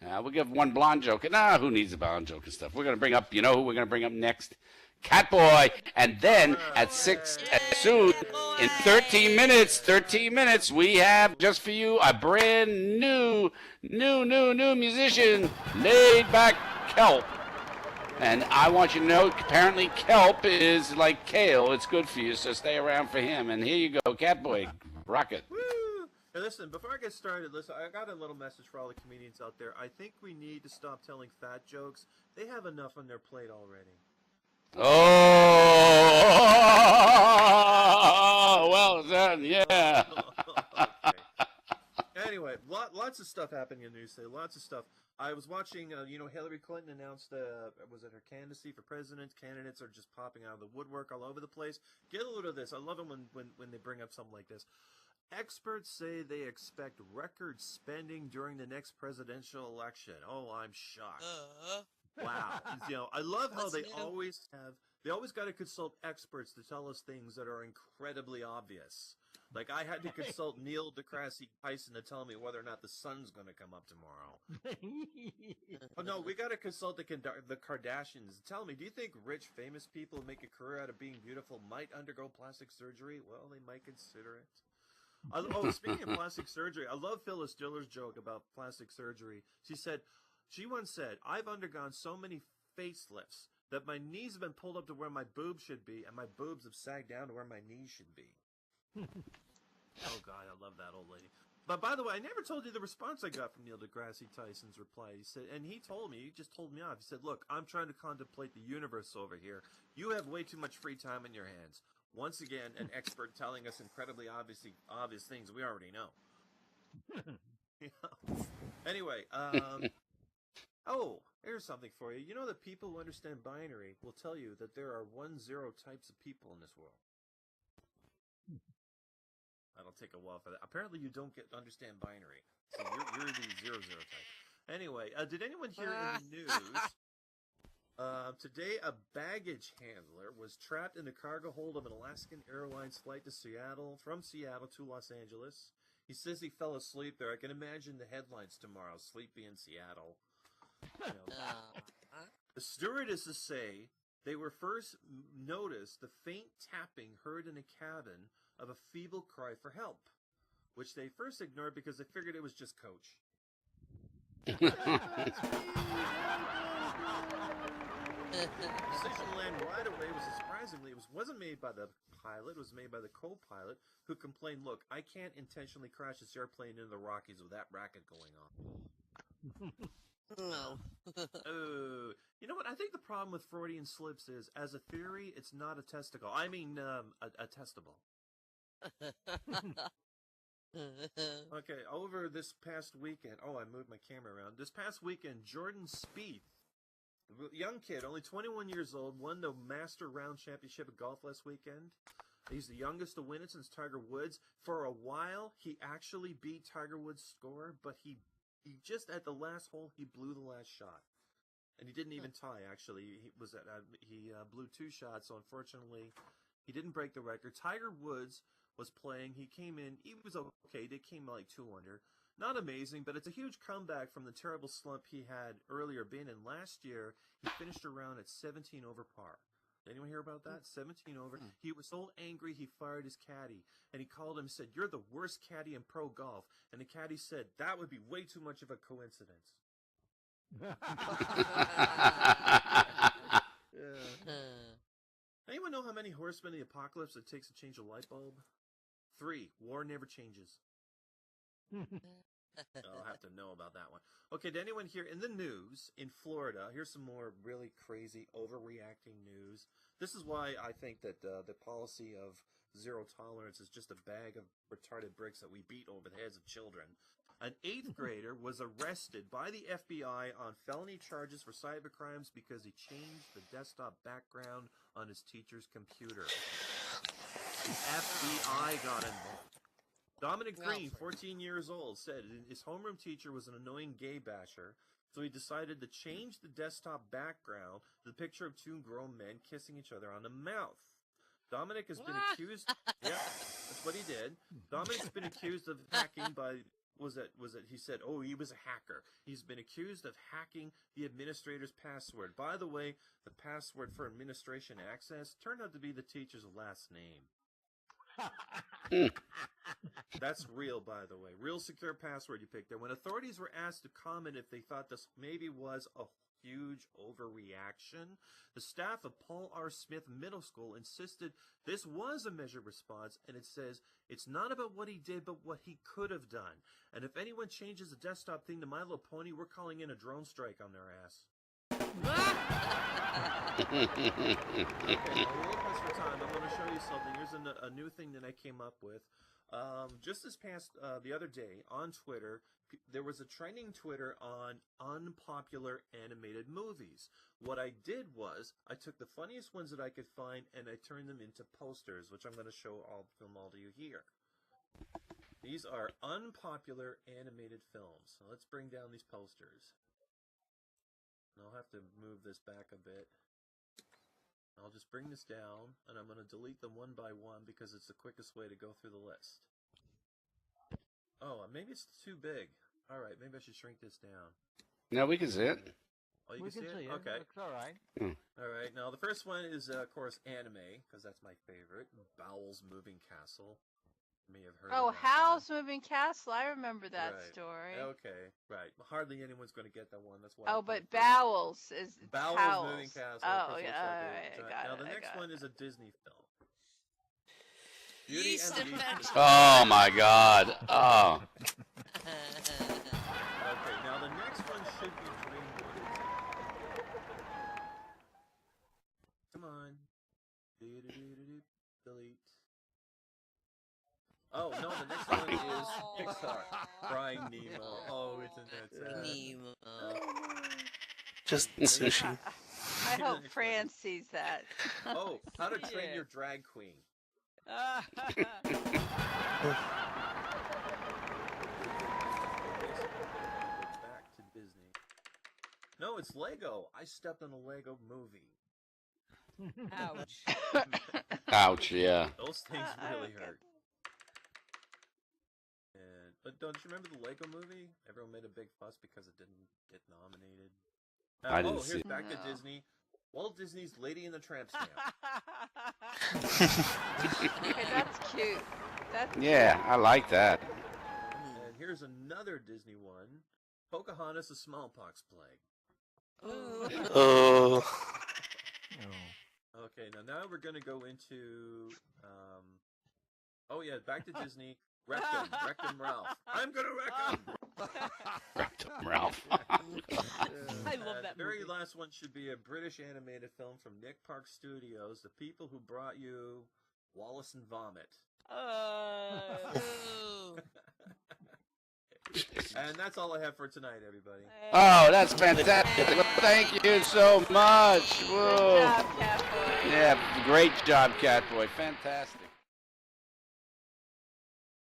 We'll give one blonde joke. Nah, who needs a blonde joke and stuff? We're gonna bring up. You know who we're gonna bring up next? Catboy, and then at soon in 13 minutes, 13 minutes, we have just for you a brand new musician, Laid Back Kelp. And I want you to know, apparently kelp is like kale. It's good for you, so stay around for him. And here you go, Catboy, rock it. Woo! Hey, listen, before I get started, listen, I got a little message for all the comedians out there. I think we need to stop telling fat jokes. They have enough on their plate already. Oh, well done, yeah. Okay. Anyway, lots of stuff happening in the news today. Lots of stuff. I was watching, Hillary Clinton announced, was it her candidacy for president? Candidates are just popping out of the woodwork all over the place. Get a load of this. I love it when they bring up something like this. Experts say they expect record spending during the next presidential election. Oh, I'm shocked. Wow. I love how they always got to consult experts to tell us things that are incredibly obvious. Like I had to consult Neil deGrasse Tyson to tell me whether or not the sun's going to come up tomorrow. Oh no, we got to consult the Kardashians. Tell me, do you think rich, famous people who make a career out of being beautiful might undergo plastic surgery? Well, they might consider it. Speaking of plastic surgery, I love Phyllis Diller's joke about plastic surgery. She once said, I've undergone so many facelifts that my knees have been pulled up to where my boobs should be, and my boobs have sagged down to where my knees should be. Oh, God, I love that old lady. But by the way, I never told you the response I got from Neil deGrasse Tyson's reply. He said, and he just told me off. He said, look, I'm trying to contemplate the universe over here. You have way too much free time in your hands. Once again, an expert telling us incredibly obvious things we already know. Anyway, here's something for you. You know that people who understand binary will tell you that there are 1-0 types of people in this world. That'll take a while for that. Apparently, you don't understand binary, so you're the 0-0 type. Anyway, did anyone hear in the news? Today, a baggage handler was trapped in the cargo hold of an Alaskan Airlines flight from Seattle to Los Angeles. He says he fell asleep there. I can imagine the headlines tomorrow, sleepy in Seattle. The stewardesses say they were first noticed the faint tapping heard in a cabin of a feeble cry for help, which they first ignored because they figured it was just Coach. Decision to land right away wasn't made by the pilot. It was made by the co-pilot, who complained, "Look, I can't intentionally crash this airplane into the Rockies with that racket going on." No. You know what? I think the problem with Freudian slips is, as a theory, it's not a testicle. I mean, a testable. Okay, over this past weekend, I moved my camera around. This past weekend, Jordan Spieth, young kid, only 21 years old, won the Master Round Championship of golf last weekend. He's the youngest to win it since Tiger Woods. For a while, he actually beat Tiger Woods' score, but he just at the last hole, he blew the last shot. And he didn't even tie, actually. He blew 2 shots, so unfortunately, he didn't break the record. Tiger Woods was playing. He came in. He was okay. They came like 2 under. Not amazing, but it's a huge comeback from the terrible slump he had earlier been in. Last year, he finished around at 17 over par. Did anyone hear about that? 17 over. He was so angry he fired his caddy, and he called him and said, "You're the worst caddy in pro golf." And the caddy said, "That would be way too much of a coincidence." Anyone know how many horsemen of the apocalypse it takes to change a light bulb? 3. War never changes. I'll have to know about that one. Okay, did anyone hear in the news in Florida? Here's some more really crazy, overreacting news. This is why I think that the policy of zero tolerance is just a bag of retarded bricks that we beat over the heads of children. An 8th grader was arrested by the FBI on felony charges for cybercrimes because he changed the desktop background on his teacher's computer. The FBI got involved. Dominic Green, 14 years old, said his homeroom teacher was an annoying gay basher, so he decided to change the desktop background to the picture of 2 grown men kissing each other on the mouth. Dominic has been accused... Yeah, that's what he did. Dominic's been accused of hacking by was it he said, oh, he was a hacker. He's been accused of hacking the administrator's password. By the way, the password for administration access turned out to be the teacher's last name. That's real, by the way. Real secure password you picked there. When authorities were asked to comment if they thought this maybe was a huge overreaction, the staff of Paul R. Smith Middle School insisted this was a measured response, and it says it's not about what he did, but what he could have done. And if anyone changes the desktop thing to My Little Pony, we're calling in a drone strike on their ass. Okay, for time, I'm going to show you something. Here's a new thing that I came up with. Just this past, the other day, on Twitter, there was a trending Twitter on unpopular animated movies. What I did was, I took the funniest ones that I could find, and I turned them into posters, which I'm going to film all to you here. These are unpopular animated films. So let's bring down these posters. And I'll have to move this back a bit. I'll just bring this down, and I'm going to delete them one by one because it's the quickest way to go through the list. Oh, maybe it's too big. All right, maybe I should shrink this down. No, we can see it. Oh, you can see it? Okay. Looks all right. All right, now the first one is, of course, anime, because that's my favorite. Bowl's Moving Castle. You may have heard of that Howl's Moving Castle. I remember that Right. story. Okay, right. Hardly anyone's going to get that one. That's why. Oh, but Bowels is Bowl's Howl's. Moving Castle. Oh, Chris yeah. looks like All it. right, I got Now, it. the I next got one it. is a Disney film. Beauty and the Beast. Oh my God! Oh. Okay, now the next one should be DreamWorks. Come on. Delete. Oh, no, the next one is Pixar. Crying Nemo. Oh, isn't that sad? Nemo. Just sushi. I hope Fran sees that. Oh, How to Train Yeah. Your Drag Queen. Back to Disney. No, it's Lego. I stepped on a Lego movie. Ouch. Ouch! Yeah. Those things I really don't get hurt. But don't you remember the Lego movie? Everyone made a big fuss because it didn't get nominated. I didn't see here's it. back to No. Disney. Walt Disney's Lady and the Tramp Stamp. Okay, that's cute. That's Yeah, I like that. And here's another Disney one. Pocahontas, the Smallpox Plague. Oh. Okay, now we're going to go into... oh yeah, back to Disney. Rectum Ralph. I'm going to wreck him! Ralph. I love that very movie. last one should be a British animated film from Nick Park Studios, the people who brought you Wallace and Vomit. Ooh. And that's all I have for tonight, everybody. Oh, that's fantastic. Well, thank you so much. Good Whoa. job, Catboy. Yeah, great job, Catboy. Fantastic.